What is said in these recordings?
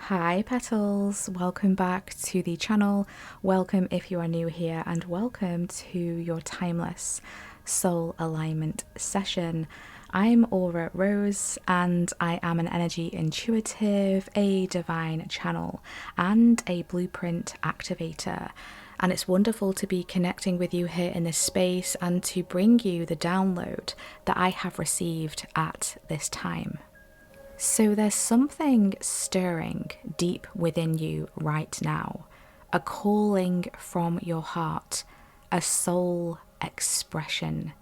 Hi petals, welcome back to the channel. Welcome if you are new here, and welcome to your timeless soul alignment session. I'm Aura Rose and I am an energy intuitive, a divine channel and a blueprint activator. And it's wonderful to be connecting with you here in this space and to bring you the download that I have received at this time. So there's something stirring deep within you right now, a calling from your heart, a soul expression.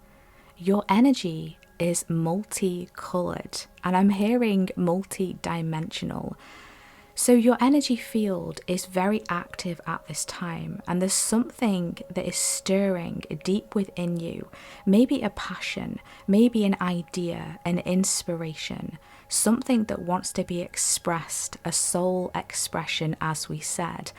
Your energy is multicolored, and I'm hearing multi-dimensional. So your energy field is very active at this time, and there's something that is stirring deep within you. Maybe a passion, maybe an idea, an inspiration, something that wants to be expressed, a soul expression, as we said.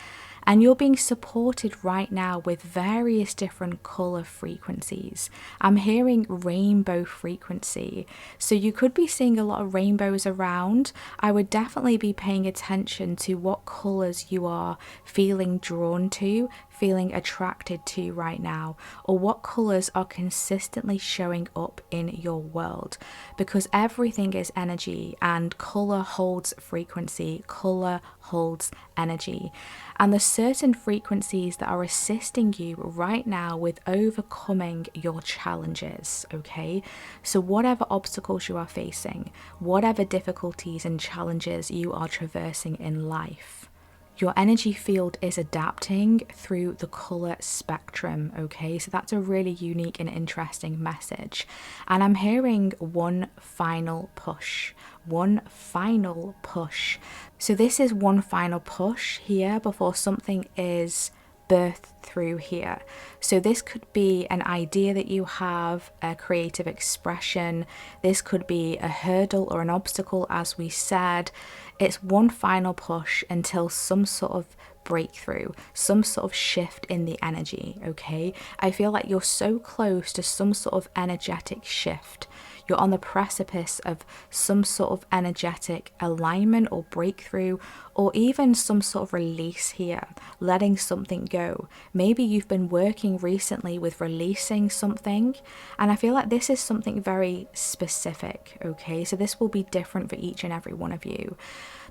And you're being supported right now with various different color frequencies. I'm hearing rainbow frequency. So you could be seeing a lot of rainbows around. I would definitely be paying attention to what colors you are feeling drawn to, feeling attracted to right now, or what colors are consistently showing up in your world, because everything is energy and color holds frequency, color holds energy. And there's certain frequencies that are assisting you right now with overcoming your challenges, okay? So whatever obstacles you are facing, whatever difficulties and challenges you are traversing in life, your energy field is adapting through the color spectrum, okay? So that's a really unique and interesting message. And I'm hearing one final push, one final push. So this is one final push here before something is birthed through here. So this could be an idea that you have, a creative expression. This could be a hurdle or an obstacle, as we said. It's one final push until some sort of breakthrough, some sort of shift in the energy, okay? I feel like you're so close to some sort of energetic shift. You're on the precipice of some sort of energetic alignment or breakthrough, or even some sort of release here, letting something go. Maybe you've been working recently with releasing something, and I feel like this is something very specific, okay? So this will be different for each and every one of you.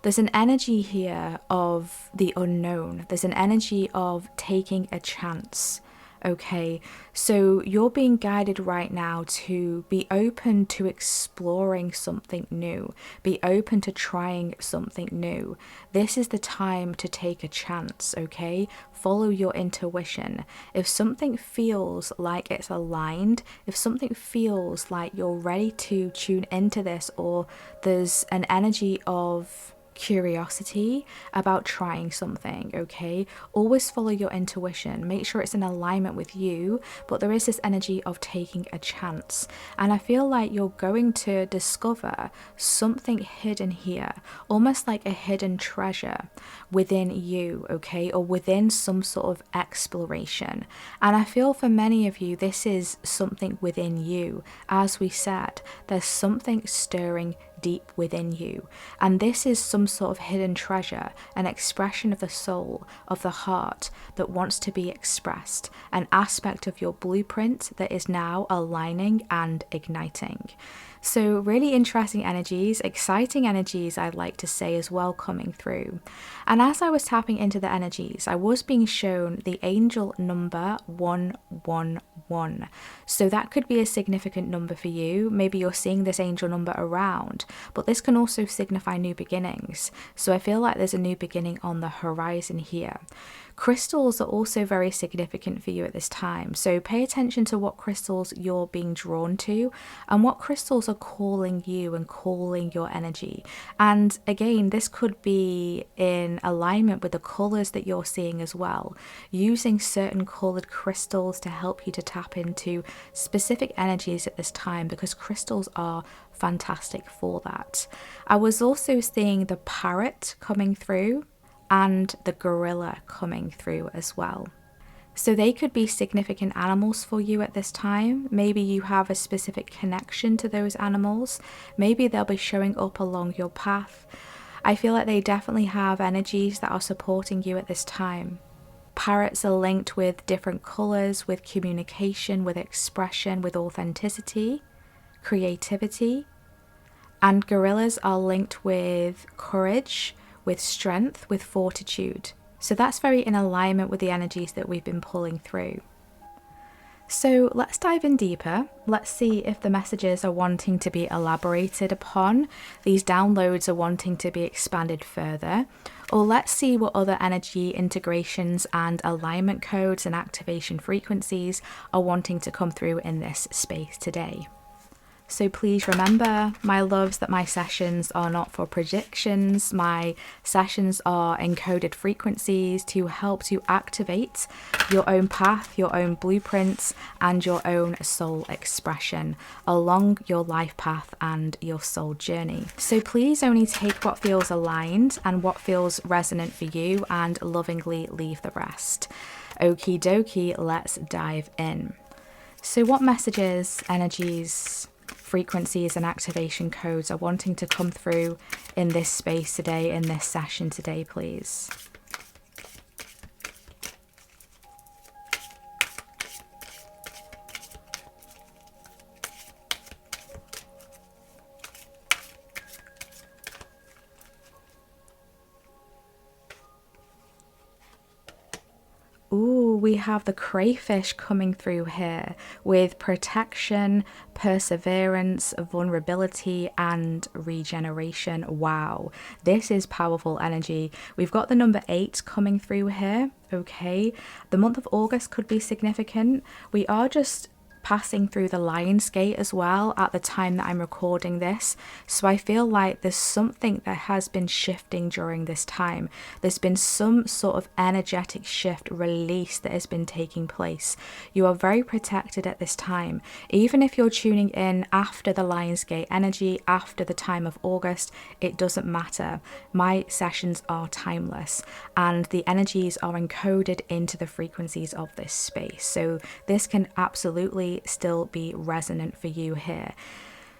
There's an energy here of the unknown. There's an energy of taking a chance. Okay, so you're being guided right now to be open to exploring something new, be open to trying something new. This is the time to take a chance, okay? Follow your intuition. If something feels like it's aligned, if something feels like you're ready to tune into this, or there's an energy of curiosity about trying something, okay? Always follow your intuition. Make sure it's in alignment with you, but there is this energy of taking a chance. And I feel like you're going to discover something hidden here, almost like a hidden treasure within you, okay? Or within some sort of exploration. And I feel for many of you, this is something within you. As we said, there's something stirring deep within you, and this is some sort of hidden treasure, an expression of the soul, of the heart that wants to be expressed, an aspect of your blueprint that is now aligning and igniting. So really interesting energies, exciting energies, I'd like to say as well, coming through. And as I was tapping into the energies, I was being shown the angel number 111. So that could be a significant number for you. Maybe you're seeing this angel number around, but this can also signify new beginnings. So I feel like there's a new beginning on the horizon here. Crystals are also very significant for you at this time. So pay attention to what crystals you're being drawn to and what crystals are calling you and calling your energy. And again, this could be in alignment with the colors that you're seeing as well. Using certain colored crystals to help you to tap into specific energies at this time, because crystals are fantastic for that. I was also seeing the parrot coming through and the gorilla coming through as well. So they could be significant animals for you at this time. Maybe you have a specific connection to those animals. Maybe they'll be showing up along your path. I feel like they definitely have energies that are supporting you at this time. Parrots are linked with different colours, with communication, with expression, with authenticity, creativity. And gorillas are linked with courage, with strength, with fortitude. So that's very in alignment with the energies that we've been pulling through. So let's dive in deeper. Let's see if the messages are wanting to be elaborated upon, these downloads are wanting to be expanded further, or let's see what other energy integrations and alignment codes and activation frequencies are wanting to come through in this space today. So please remember, my loves, that my sessions are not for predictions. My sessions are encoded frequencies to help to activate your own path, your own blueprints, and your own soul expression along your life path and your soul journey. So please only take what feels aligned and what feels resonant for you and lovingly leave the rest. Okie dokie, let's dive in. So what messages, energies, frequencies and activation codes are wanting to come through in this space today, in this session today, please? Ooh, we have the crayfish coming through here with protection, perseverance, vulnerability, and regeneration. Wow, this is powerful energy. We've got the number 8 coming through here. Okay, the month of August could be significant. We are just passing through the Lion's Gate as well at the time that I'm recording this, so I feel like there's something that has been shifting during this time. There's been some sort of energetic shift, release that has been taking place. You are very protected at this time. Even if you're tuning in after the Lion's Gate energy, after the time of August, it doesn't matter. My sessions are timeless and the energies are encoded into the frequencies of this space, so this can absolutely still be resonant for you here.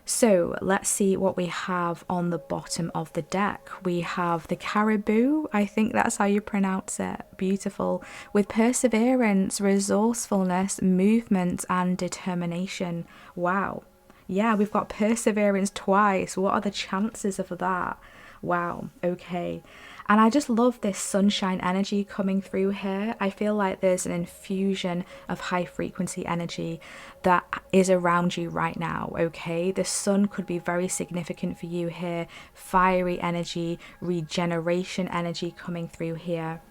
So let's see what we have on the bottom of the deck. We have the caribou, I think that's how you pronounce it. Beautiful. With perseverance, resourcefulness, movement, and determination. Wow. Yeah, we've got perseverance twice. What are the chances of that? Wow. Okay. And I just love this sunshine energy coming through here. I feel like there's an infusion of high frequency energy that is around you right now, okay? The sun could be very significant for you here. Fiery energy, regeneration energy coming through here.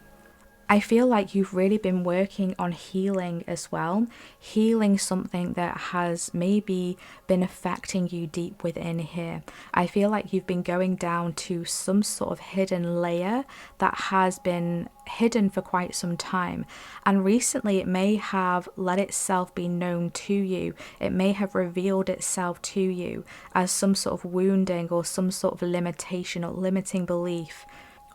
I feel like you've really been working on healing as well, healing something that has maybe been affecting you deep within here. I feel like you've been going down to some sort of hidden layer that has been hidden for quite some time, and recently it may have let itself be known to you. It may have revealed itself to you as some sort of wounding or some sort of limitation or limiting belief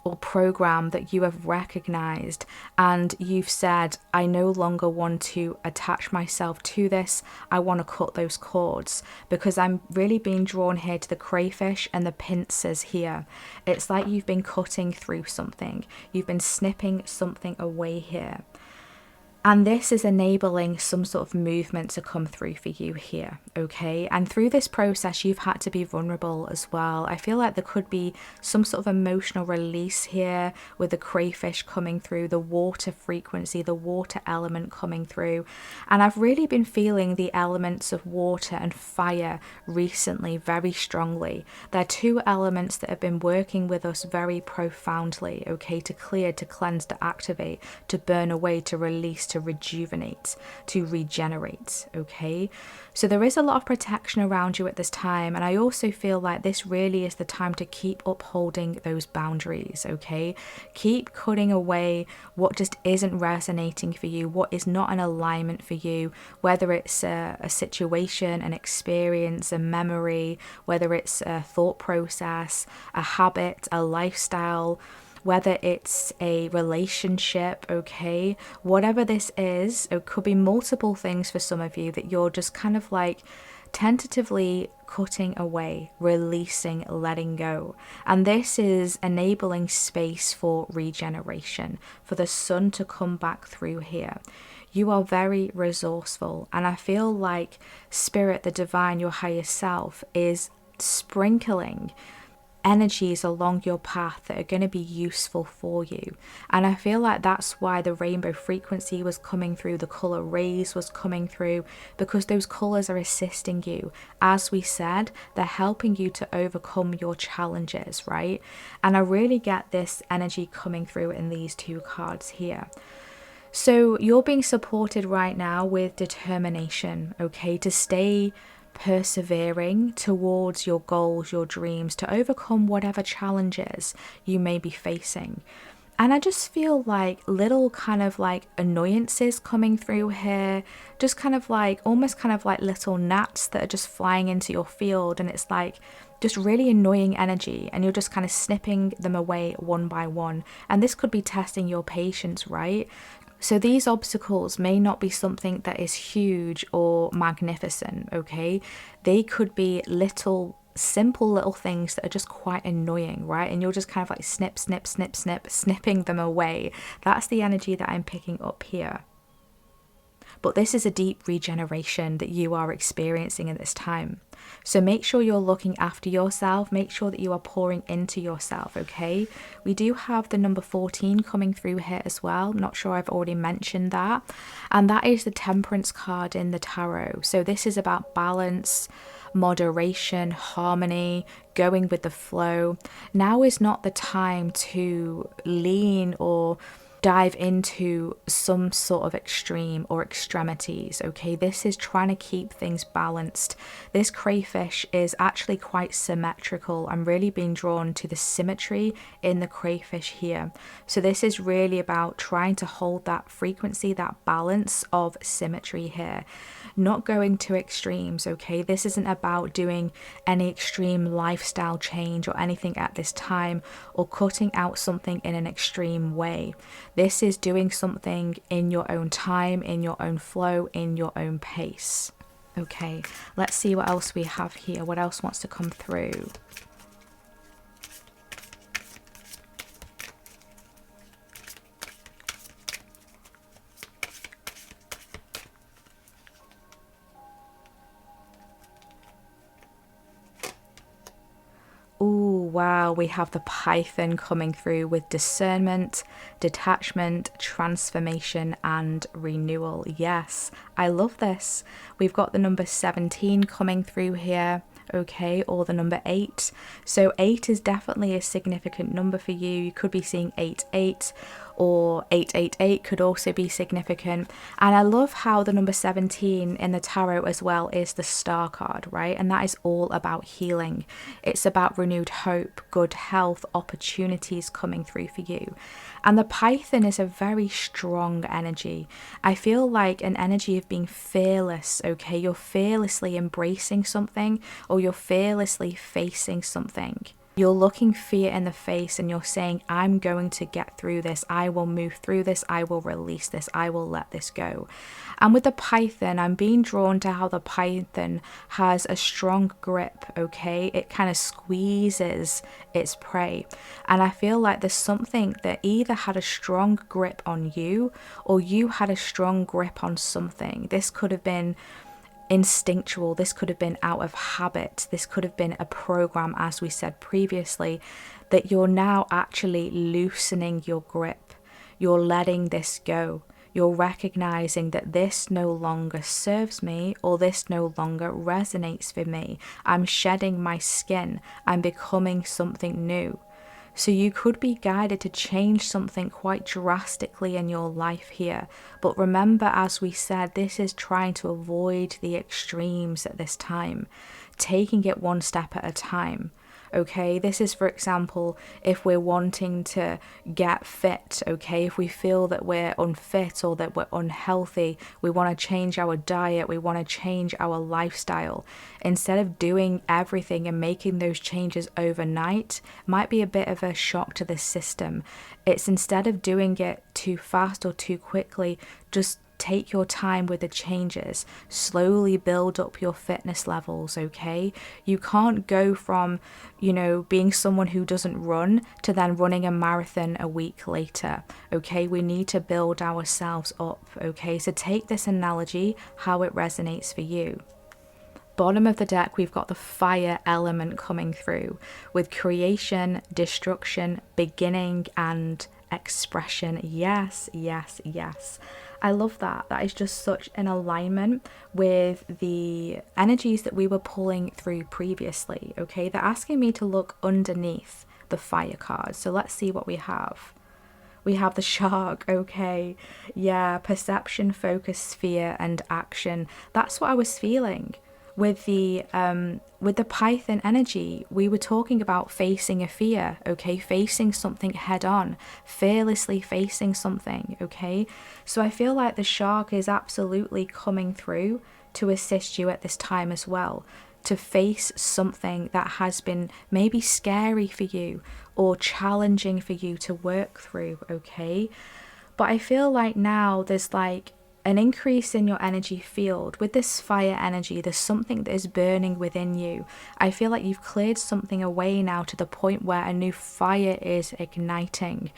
or program that you have recognized, and you've said, I no longer want to attach myself to this. I want to cut those cords, because I'm really being drawn here to the crayfish and the pincers here. It's like you've been cutting through something. You've been snipping something away here. And this is enabling some sort of movement to come through for you here, okay? And through this process, you've had to be vulnerable as well. I feel like there could be some sort of emotional release here with the crayfish coming through, the water frequency, the water element coming through. And I've really been feeling the elements of water and fire recently very strongly. They're two elements that have been working with us very profoundly, okay? To clear, to cleanse, to activate, to burn away, to release, to rejuvenate, to regenerate, okay? So there is a lot of protection around you at this time, and I also feel like this really is the time to keep upholding those boundaries, okay? Keep cutting away what just isn't resonating for you, what is not in alignment for you, whether it's a situation, an experience, a memory, whether it's a thought process, a habit, a lifestyle, whether it's a relationship, okay? Whatever this is, it could be multiple things for some of you that you're just kind of like tentatively cutting away, releasing, letting go. And this is enabling space for regeneration, for the sun to come back through here. You are very resourceful, and I feel like Spirit, the divine, your higher self, is sprinkling energies along your path that are going to be useful for you. And I feel like that's why the rainbow frequency was coming through, the color rays was coming through, because those colors are assisting you. As we said, they're helping you to overcome your challenges, right? And I really get this energy coming through in these two cards here. So you're being supported right now with determination, okay, to stay persevering towards your goals, your dreams, to overcome whatever challenges you may be facing. And I just feel like little kind of like annoyances coming through here, just kind of like, almost kind of like little gnats that are just flying into your field. And it's like just really annoying energy, and you're just kind of snipping them away one by one. And this could be testing your patience, right? So these obstacles may not be something that is huge or magnificent, okay? They could be simple little things that are just quite annoying, right? And you're just kind of like snip, snip, snip, snip, snipping them away. That's the energy that I'm picking up here. But this is a deep regeneration that you are experiencing at this time. So make sure you're looking after yourself. Make sure that you are pouring into yourself, okay? We do have the number 14 coming through here as well. I'm not sure I've already mentioned that. And that is the Temperance card in the tarot. So this is about balance, moderation, harmony, going with the flow. Now is not the time to lean or dive into some sort of extreme or extremities, okay? This is trying to keep things balanced. This crayfish is actually quite symmetrical. I'm really being drawn to the symmetry in the crayfish here. So this is really about trying to hold that frequency, that balance of symmetry here. Not going to extremes, okay? This isn't about doing any extreme lifestyle change or anything at this time, or cutting out something in an extreme way. This is doing something in your own time, in your own flow, in your own pace. Okay, let's see what else we have here. What else wants to come through? Ooh, wow, we have the Python coming through with discernment, detachment, transformation, and renewal. Yes, I love this. We've got the number 17 coming through here, okay, or the number 8. So 8 is definitely a significant number for you. You could be seeing 88, or 888 could also be significant. And I love how the number 17 in the tarot as well is the Star card, right? And that is all about healing. It's about renewed hope, good health, opportunities coming through for you. And the Python is a very strong energy. I feel like an energy of being fearless, okay? You're fearlessly embracing something, or you're fearlessly facing something. You're looking fear in the face and you're saying, I'm going to get through this. I will move through this. I will release this. I will let this go. And with the Python, I'm being drawn to how the Python has a strong grip, okay? It kind of squeezes its prey. And I feel like there's something that either had a strong grip on you, or you had a strong grip on something. This could have been instinctual, this could have been out of habit, this could have been a program, as we said previously, that you're now actually loosening your grip. You're letting this go. You're recognizing that this no longer serves me, or this no longer resonates with me. I'm shedding my skin. I'm becoming something new. So you could be guided to change something quite drastically in your life here. But remember, as we said, this is trying to avoid the extremes at this time, taking it one step at a time. Okay, this is, for example, if we're wanting to get fit, okay, if we feel that we're unfit or that we're unhealthy, we want to change our diet, we want to change our lifestyle. Instead of doing everything and making those changes overnight, might be a bit of a shock to the system. It's instead of doing it too fast or too quickly, just take your time with the changes, slowly build up your fitness levels, okay? You can't go from, you know, being someone who doesn't run to then running a marathon a week later, okay? We need to build ourselves up, okay? So take this analogy, how it resonates for you. Bottom of the deck, we've got the fire element coming through with creation, destruction, beginning, and expression. Yes, yes, yes. I love that. That is just such an alignment with the energies that we were pulling through previously, okay? They're asking me to look underneath the fire card. So let's see what we have. We have the shark, okay. Yeah, perception, focus, fear, and action. That's what I was feeling. With the Python energy, we were talking about facing a fear, okay? Facing something head on, fearlessly facing something, okay? So I feel like the shark is absolutely coming through to assist you at this time as well, to face something that has been maybe scary for you or challenging for you to work through, okay? But I feel like now there's like an increase in your energy field. With this fire energy, there's something that is burning within you. I feel like you've cleared something away now to the point where a new fire is igniting.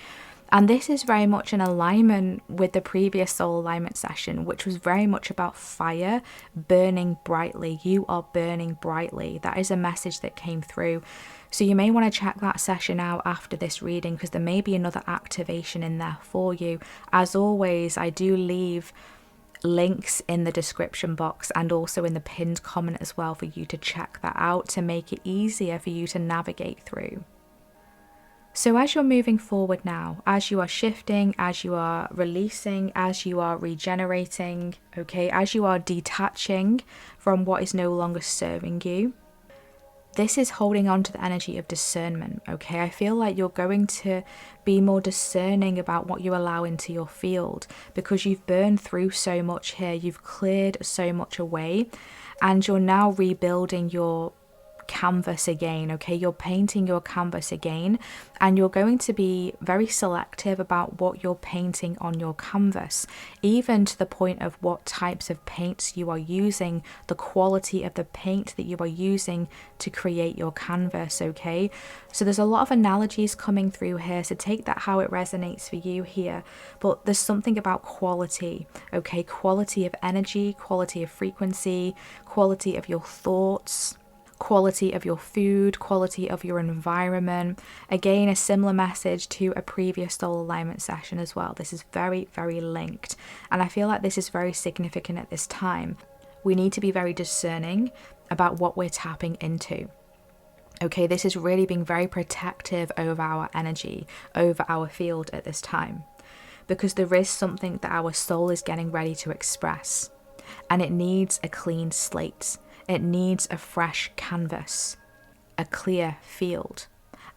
And this is very much in alignment with the previous soul alignment session, which was very much about fire burning brightly. You are burning brightly. That is a message that came through. So you may want to check that session out after this reading, because there may be another activation in there for you. As always, I do leave links in the description box and also in the pinned comment as well for you to check that out to make it easier for you to navigate through. So as you're moving forward now, as you are shifting, as you are releasing, as you are regenerating, okay, as you are detaching from what is no longer serving you, this is holding on to the energy of discernment, okay? I feel like you're going to be more discerning about what you allow into your field, because you've burned through so much here, you've cleared so much away, and you're now rebuilding your canvas again, okay? You're painting your canvas again, and you're going to be very selective about what you're painting on your canvas, even to the point of what types of paints you are using, the quality of the paint that you are using to create your canvas, okay? So there's a lot of analogies coming through here, so take that how it resonates for you here, but there's something about quality, okay? Quality of energy, quality of frequency, quality of your thoughts, quality of your food, quality of your environment. Again, a similar message to a previous soul alignment session as well. This is very, very linked. And I feel like this is very significant at this time. We need to be very discerning about what we're tapping into. Okay, this is really being very protective over our energy, over our field at this time. Because there is something that our soul is getting ready to express. And it needs a clean slate. It needs a fresh canvas, a clear field.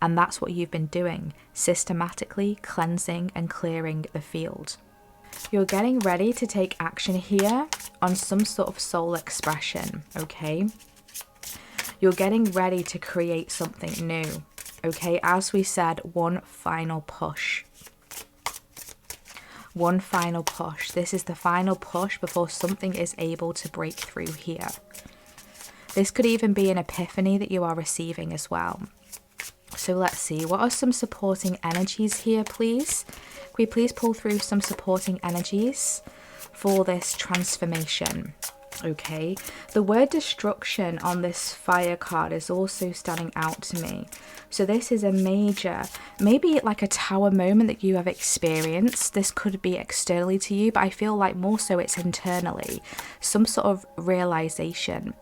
And that's what you've been doing, systematically cleansing and clearing the field. You're getting ready to take action here on some sort of soul expression, okay? You're getting ready to create something new, okay? As we said, one final push. One final push. This is the final push before something is able to break through here. This could even be an epiphany that you are receiving as well. So let's see, what are some supporting energies here, please? Can we please pull through some supporting energies for this transformation? Okay, the word destruction on this fire card is also standing out to me. So this is a major, maybe like a tower moment that you have experienced. This could be externally to you, but I feel like more so it's internally. Some sort of realization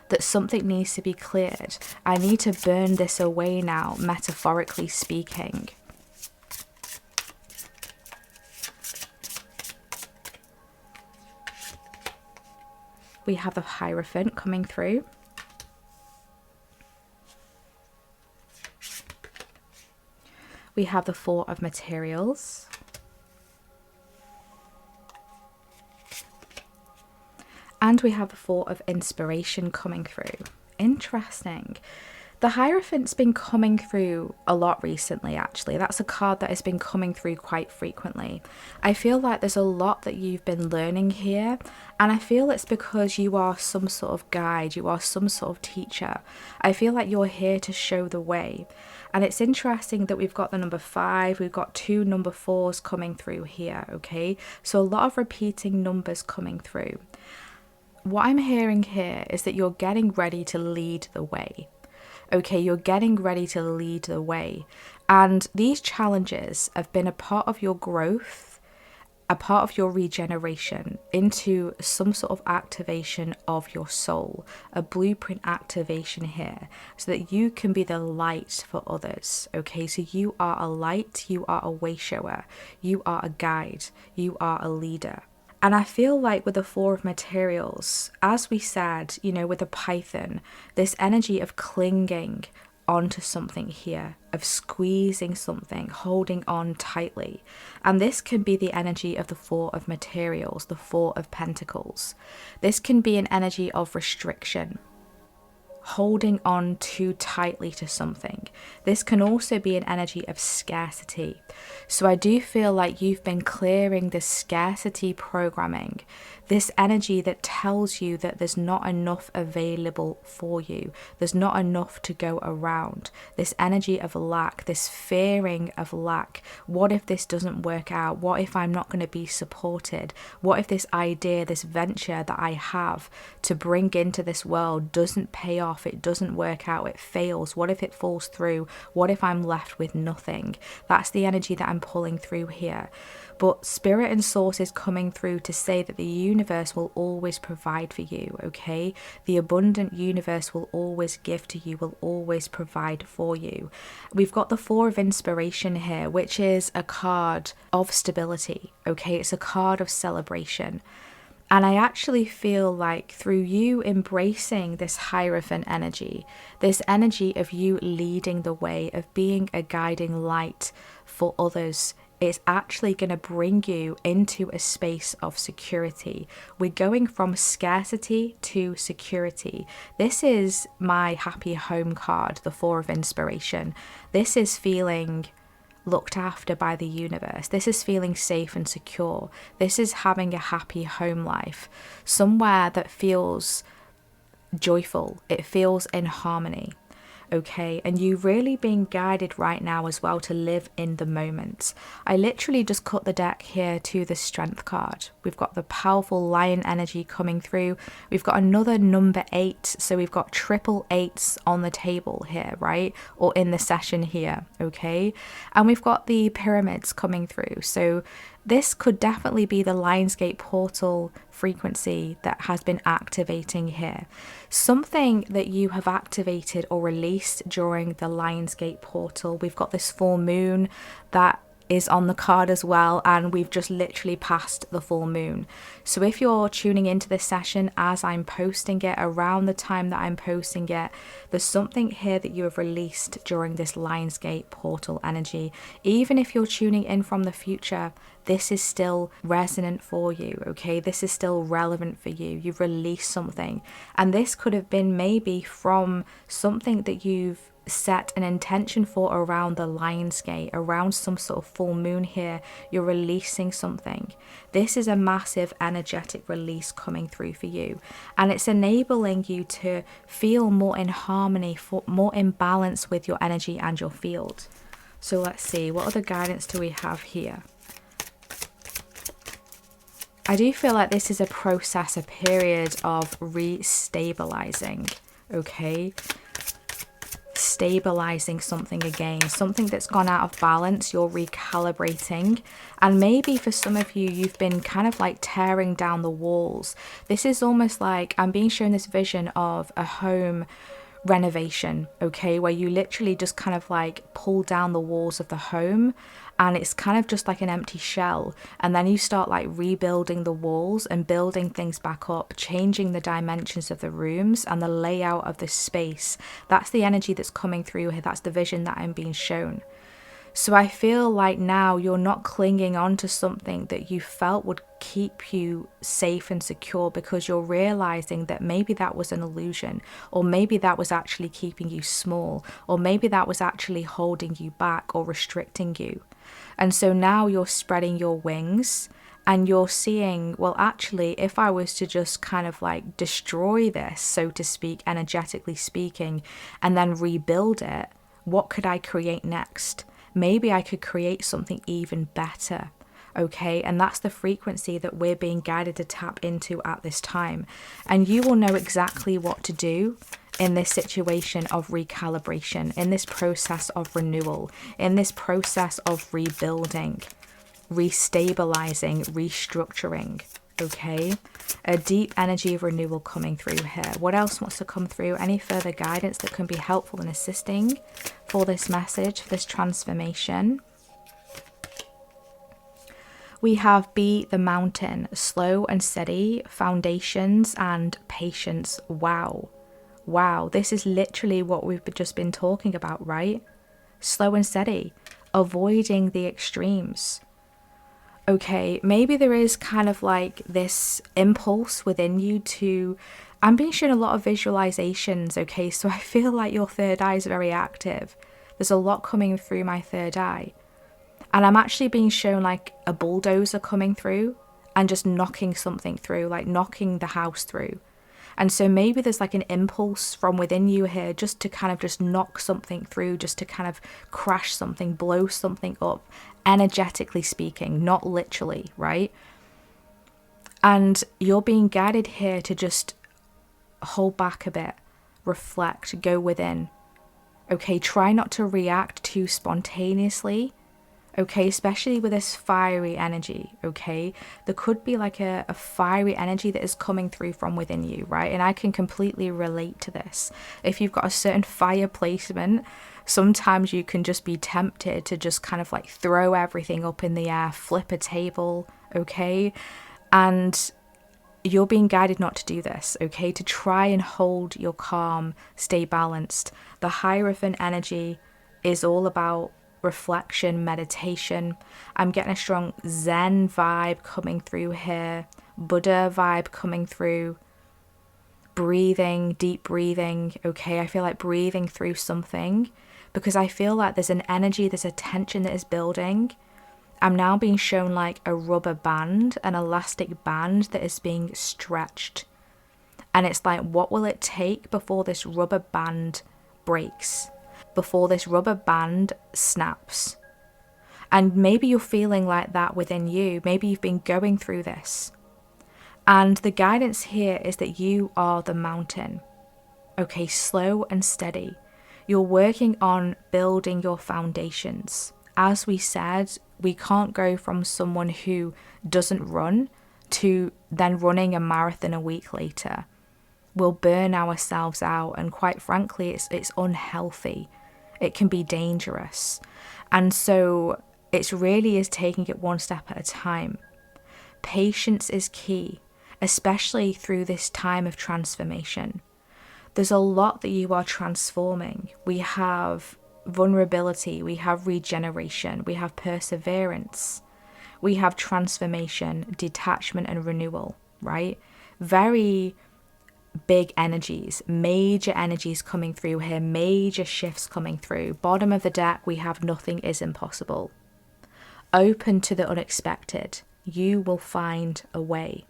that something needs to be cleared. I need to burn this away now, metaphorically speaking. We have the Hierophant coming through. We have the Four of Materials. And we have the Four of Inspiration coming through. Interesting. The Hierophant's been coming through a lot recently, actually. That's a card that has been coming through quite frequently. I feel like there's a lot that you've been learning here, and I feel it's because you are some sort of guide, you are some sort of teacher. I feel like you're here to show the way. And it's interesting that we've got the number 5, we've got 2 number 4s coming through here, okay? So a lot of repeating numbers coming through. What I'm hearing here is that you're getting ready to lead the way. Okay, you're getting ready to lead the way. And these challenges have been a part of your growth, a part of your regeneration into some sort of activation of your soul, a blueprint activation here, so that you can be the light for others. Okay, so you are a light, you are a way shower, you are a guide, you are a leader. And I feel like with the 4 of materials, as we said, you know, with the python, this energy of clinging onto something here, of squeezing something, holding on tightly. And this can be the energy of the 4 of materials, the 4 of pentacles. This can be an energy of restriction, holding on too tightly to something. This can also be an energy of scarcity. So I do feel like you've been clearing this scarcity programming, this energy that tells you that there's not enough available for you, there's not enough to go around, this energy of lack, this fearing of lack. What if this doesn't work out? What if I'm not going to be supported? What if this idea, this venture that I have to bring into this world doesn't pay off? It doesn't work out, it fails. What if it falls through? What if I'm left with nothing? That's the energy that I'm pulling through here. But spirit and source is coming through to say that the universe will always provide for you, okay? The abundant universe will always give to you, will always provide for you. We've got the 4 of inspiration here, which is a card of stability, okay? It's a card of celebration. And I actually feel like through you embracing this Hierophant energy, this energy of you leading the way, of being a guiding light for others, it's actually going to bring you into a space of security. We're going from scarcity to security. This is my happy home card, the 4 of inspiration. This is feeling looked after by the universe. This is feeling safe and secure. This is having a happy home life, somewhere that feels joyful. It feels in harmony. Okay, and you really being guided right now as well to live in the moment. I literally just cut the deck here to the Strength card. We've got the powerful lion energy coming through. We've got another number 8, so we've got triple 8s on the table here, right? Or in the session here, okay? And we've got the pyramids coming through. So this could definitely be the Lionsgate portal frequency that has been activating here. Something that you have activated or released during the Lionsgate portal. We've got this full moon that is on the card as well, and we've just literally passed the full moon. So if you're tuning into this session as I'm posting it, around the time that I'm posting it, there's something here that you have released during this Lionsgate portal energy. Even if you're tuning in from the future, this is still resonant for you, okay? This is still relevant for you. You've released something, and this could have been maybe from something that you've set an intention for around the Lionsgate, around some sort of full moon here. You're releasing something. This is a massive energetic release coming through for you, and it's enabling you to feel more in harmony, more in balance with your energy and your field. So let's see, what other guidance do we have here? I do feel like this is a process, a period of re-stabilizing, okay? Stabilizing something again, something that's gone out of balance. You're recalibrating, and maybe for some of you, you've been kind of like tearing down the walls. This is almost like I'm being shown this vision of a home renovation, okay, where you literally just kind of like pull down the walls of the home, and it's kind of just like an empty shell, and then you start like rebuilding the walls and building things back up, changing the dimensions of the rooms and the layout of the space. That's the energy that's coming through here. That's the vision that I'm being shown. So I feel like now you're not clinging on to something that you felt would keep you safe and secure, because you're realizing that maybe that was an illusion, or maybe that was actually keeping you small, or maybe that was actually holding you back or restricting you. And so now you're spreading your wings and you're seeing, well, actually, if I was to just kind of like destroy this, so to speak, energetically speaking, and then rebuild it, what could I create next? Maybe I could create something even better. Okay, and that's the frequency that we're being guided to tap into at this time. And you will know exactly what to do in this situation of recalibration, in this process of renewal, in this process of rebuilding, restabilizing, restructuring. Okay, a deep energy of renewal coming through here. What else wants to come through? Any further guidance that can be helpful and assisting for this message, for this transformation? We have be the mountain, slow and steady, foundations and patience. Wow. Wow, this is literally what we've just been talking about, right? Slow and steady, avoiding the extremes. Okay, maybe there is kind of like this impulse within you to, I'm being shown a lot of visualizations, okay? So I feel like your third eye is very active. There's a lot coming through my third eye. And I'm actually being shown like a bulldozer coming through and just knocking something through, like knocking the house through. And so maybe there's like an impulse from within you here just to kind of just knock something through, just to kind of crash something, blow something up, energetically speaking, not literally, right? And you're being guided here to just hold back a bit, reflect, go within. Okay, try not to react too spontaneously. Okay, especially with this fiery energy, okay? There could be like a fiery energy that is coming through from within you, right? And I can completely relate to this. If you've got a certain fire placement, sometimes you can just be tempted to just kind of like throw everything up in the air, flip a table, okay? And you're being guided not to do this, okay? To try and hold your calm, stay balanced. The Hierophant energy is all about reflection, meditation. I'm getting a strong Zen vibe coming through here, Buddha vibe coming through, breathing, deep breathing. Okay, I feel like breathing through something because I feel like there's an energy, there's a tension that is building. I'm now being shown like a rubber band, an elastic band that is being stretched. And it's like, what will it take before this rubber band breaks? Before this rubber band snaps? And maybe you're feeling like that within you. Maybe you've been going through this. And the guidance here is that you are the mountain. Okay, slow and steady. You're working on building your foundations. As we said, we can't go from someone who doesn't run to then running a marathon a week later. We'll burn ourselves out, and quite frankly, it's unhealthy. It can be dangerous. And so it really is taking it one step at a time. Patience is key, especially through this time of transformation. There's a lot that you are transforming. We have vulnerability, we have regeneration, we have perseverance, we have transformation, detachment and renewal, right? Very big energies, major energies coming through here, major shifts coming through. Bottom of the deck, we have nothing is impossible. Open to the unexpected. You will find a way.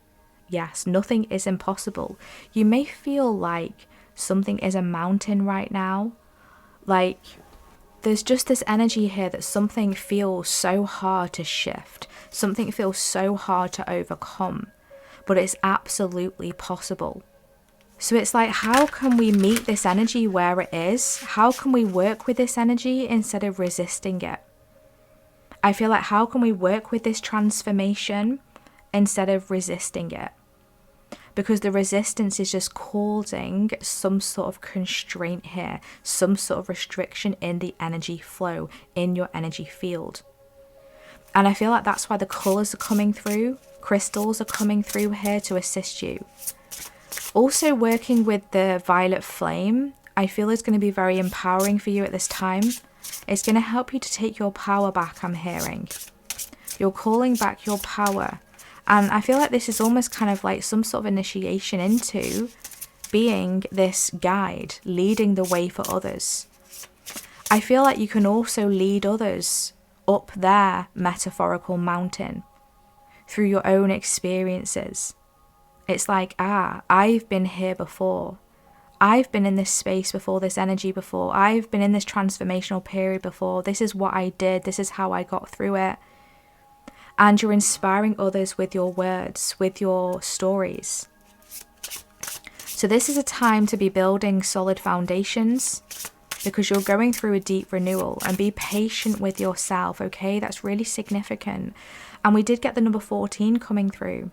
Yes, nothing is impossible. You may feel like something is a mountain right now. Like there's just this energy here that something feels so hard to shift. Something feels so hard to overcome, but it's absolutely possible. So it's like, how can we meet this energy where it is? How can we work with this energy instead of resisting it? I feel like, how can we work with this transformation instead of resisting it? Because the resistance is just causing some sort of constraint here, some sort of restriction in the energy flow, in your energy field. And I feel like that's why the colours are coming through. Crystals are coming through here to assist you. Also, working with the violet flame, I feel is going to be very empowering for you at this time. It's going to help you to take your power back, I'm hearing. You're calling back your power. And I feel like this is almost kind of like some sort of initiation into being this guide, leading the way for others. I feel like you can also lead others up their metaphorical mountain through your own experiences. It's like, I've been here before. I've been in this space before, this energy before. I've been in this transformational period before. This is what I did. This is how I got through it. And you're inspiring others with your words, with your stories. So this is a time to be building solid foundations, because you're going through a deep renewal. And be patient with yourself, okay? That's really significant. And we did get the number 14 coming through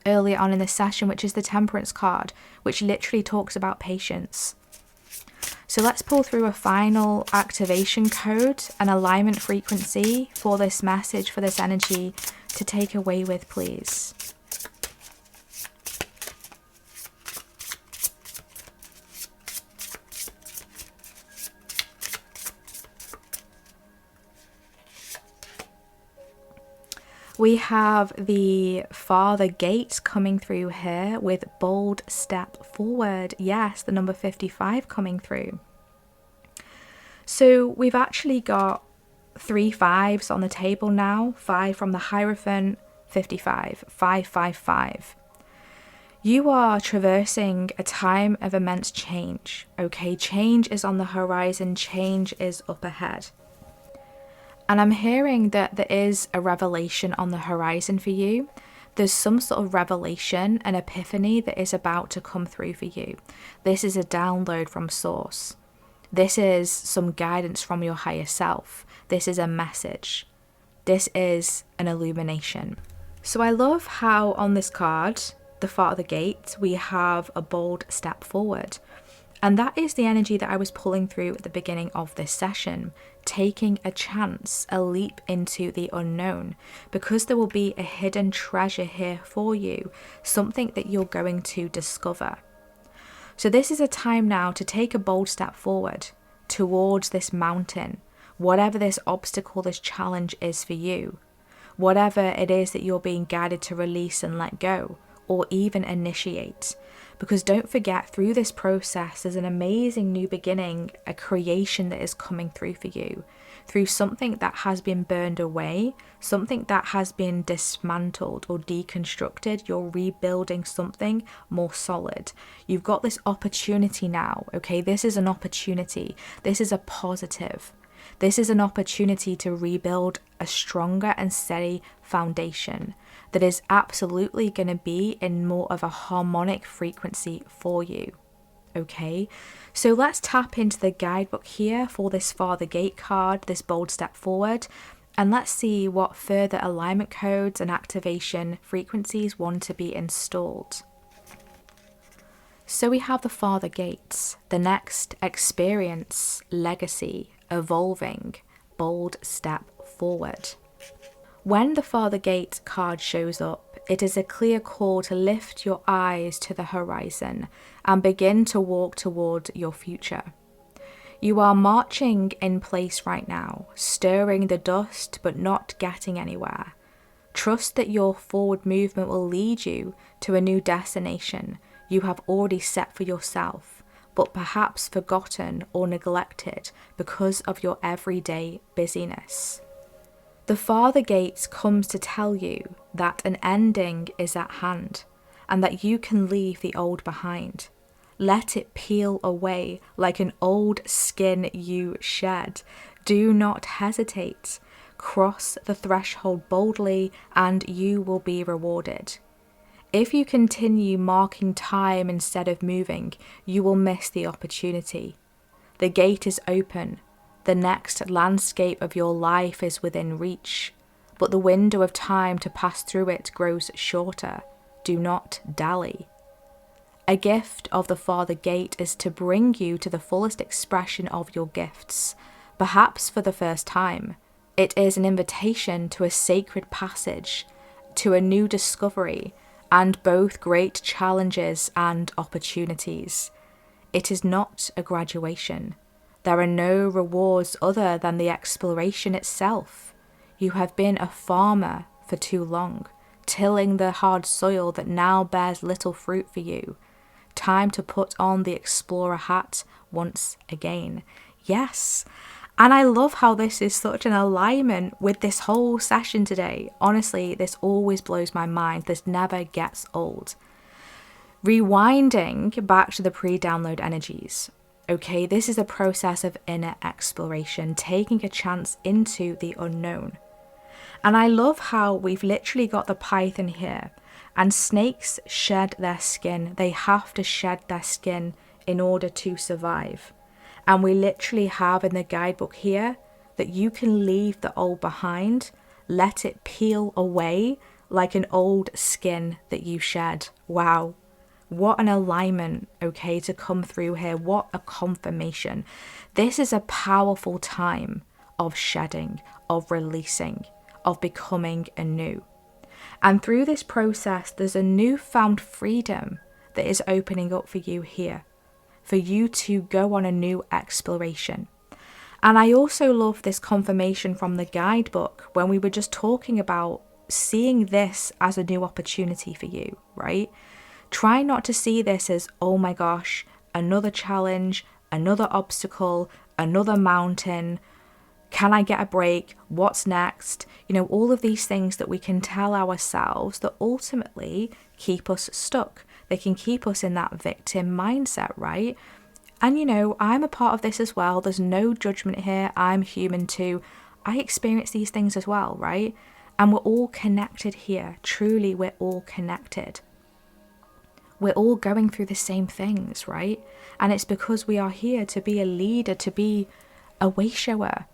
earlier on in the session, which is the Temperance card, which literally talks about patience. So let's pull through a final activation code, an alignment frequency for this message, for this energy to take away with, please. We have the Father Gate coming through here with bold step forward. Yes, the number 55 coming through. So we've actually got 3 5s on the table now. 5 from the Hierophant, 55, 555. You are traversing a time of immense change. Okay, change is on the horizon. Change is up ahead. And I'm hearing that there is a revelation on the horizon for you. There's some sort of revelation, an epiphany that is about to come through for you. This is a download from source. This is some guidance from your higher self. This is a message. This is an illumination. So I love how on this card, the Father Gate, we have a bold step forward. And that is the energy that I was pulling through at the beginning of this session, taking a chance, a leap into the unknown, because there will be a hidden treasure here for you, something that you're going to discover. So this is a time now to take a bold step forward towards this mountain, whatever this obstacle, this challenge is for you, whatever it is that you're being guided to release and let go, or even initiate. Because don't forget, through this process, there's an amazing new beginning, a creation that is coming through for you, through something that has been burned away, something that has been dismantled or deconstructed. You're rebuilding something more solid. You've got this opportunity now, okay? This is an opportunity. This is a positive. This is an opportunity to rebuild a stronger and steady foundation that is absolutely going to be in more of a harmonic frequency for you. Okay, so let's tap into the guidebook here for this Father Gate card, this bold step forward, and let's see what further alignment codes and activation frequencies want to be installed. So we have the Father Gates, the next experience, legacy, evolving, bold step forward. When the Father Gate card shows up, it is a clear call to lift your eyes to the horizon and begin to walk toward your future. You are marching in place right now, stirring the dust but not getting anywhere. Trust that your forward movement will lead you to a new destination you have already set for yourself, but perhaps forgotten or neglected because of your everyday busyness. The Father Gate comes to tell you that an ending is at hand and that you can leave the old behind. Let it peel away like an old skin you shed. Do not hesitate. Cross the threshold boldly and you will be rewarded. If you continue marking time instead of moving, you will miss the opportunity. The gate is open. The next landscape of your life is within reach, but the window of time to pass through it grows shorter. Do not dally. A gift of the Father Gate is to bring you to the fullest expression of your gifts, perhaps for the first time. It is an invitation to a sacred passage, to a new discovery, and both great challenges and opportunities. It is not a graduation. There are no rewards other than the exploration itself. You have been a farmer for too long, tilling the hard soil that now bears little fruit for you. Time to put on the explorer hat once again. Yes. And I love how this is such an alignment with this whole session today. Honestly, this always blows my mind. This never gets old. Rewinding back to the pre-download energies. Okay, this is a process of inner exploration, taking a chance into the unknown. And I love how we've literally got the python here, and snakes shed their skin. They have to shed their skin in order to survive. And we literally have in the guidebook here that you can leave the old behind, let it peel away like an old skin that you shed. Wow. What an alignment, okay, to come through here. What a confirmation. This is a powerful time of shedding, of releasing, of becoming anew. And through this process, there's a newfound freedom that is opening up for you here, for you to go on a new exploration. And I also love this confirmation from the guidebook when we were just talking about seeing this as a new opportunity for you, right? Try not to see this as, oh my gosh, another challenge, another obstacle, another mountain. Can I get a break? What's next? You know, all of these things that we can tell ourselves that ultimately keep us stuck. They can keep us in that victim mindset, right? And you know, I'm a part of this as well. There's no judgment here. I'm human too. I experience these things as well, right? And we're all connected here. Truly, we're all connected. We're all going through the same things, right? And it's because we are here to be a leader, to be a way shower.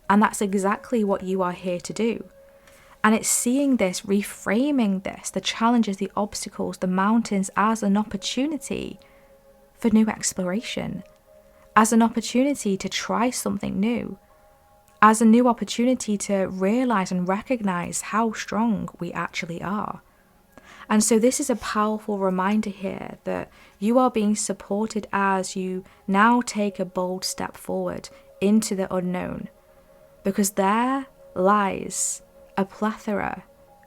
And that's exactly what you are here to do. And it's seeing this, reframing this, the challenges, the obstacles, the mountains as an opportunity for new exploration, as an opportunity to try something new, as a new opportunity to realize and recognize how strong we actually are. And so this is a powerful reminder here that you are being supported as you now take a bold step forward into the unknown, because there lies a plethora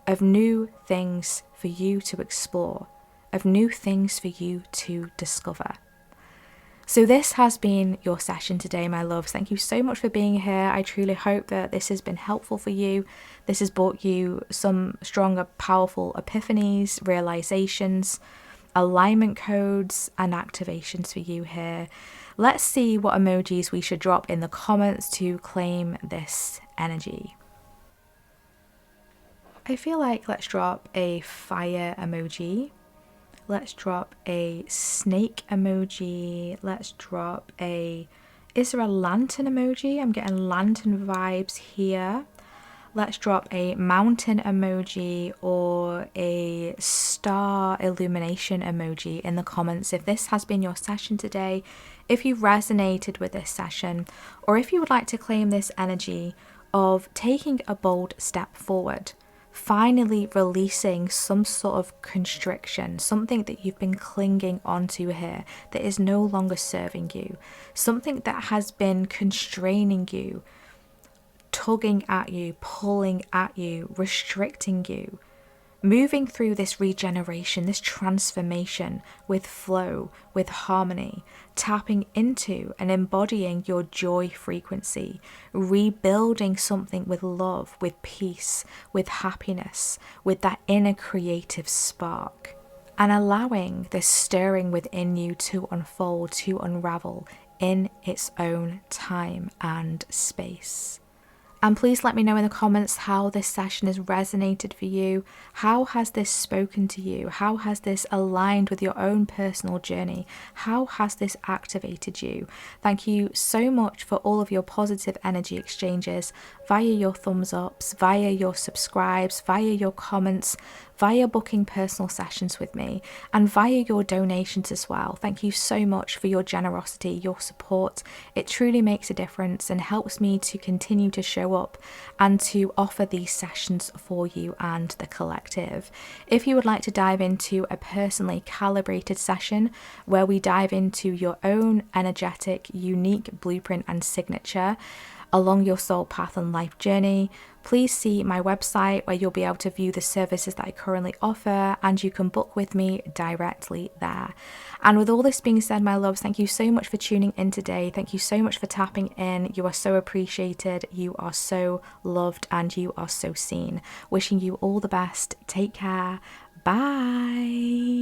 of new things for you to explore, of new things for you to discover. So this has been your session today, my loves. Thank you so much for being here. I truly hope that this has been helpful for you. This has brought you some stronger, powerful epiphanies, realizations, alignment codes, and activations for you here. Let's see what emojis we should drop in the comments to claim this energy. I feel like let's drop a fire emoji. Let's drop a snake emoji. Let's drop is there a lantern emoji? I'm getting lantern vibes here. Let's drop a mountain emoji or a star illumination emoji in the comments if this has been your session today, if you resonated with this session, or if you would like to claim this energy of taking a bold step forward. Finally releasing some sort of constriction, something that you've been clinging onto here that is no longer serving you, something that has been constraining you, tugging at you, pulling at you, restricting you. Moving through this regeneration, this transformation with flow, with harmony, tapping into and embodying your joy frequency, rebuilding something with love, with peace, with happiness, with that inner creative spark, and allowing this stirring within you to unfold, to unravel in its own time and space. And please let me know in the comments how this session has resonated for you. How has this spoken to you? How has this aligned with your own personal journey? How has this activated you? Thank you so much for all of your positive energy exchanges via your thumbs ups, via your subscribes, via your comments, via booking personal sessions with me, and via your donations as well. Thank you so much for your generosity, your support. It truly makes a difference and helps me to continue to show up and to offer these sessions for you and the collective. If you would like to dive into a personally calibrated session where we dive into your own energetic, unique blueprint and signature along your soul path and life journey, please see my website where you'll be able to view the services that I currently offer, and you can book with me directly there. And with all this being said, my loves, thank you so much for tuning in today. Thank you so much for tapping in. You are so appreciated, you are so loved, and you are so seen. Wishing you all the best. Take care. Bye.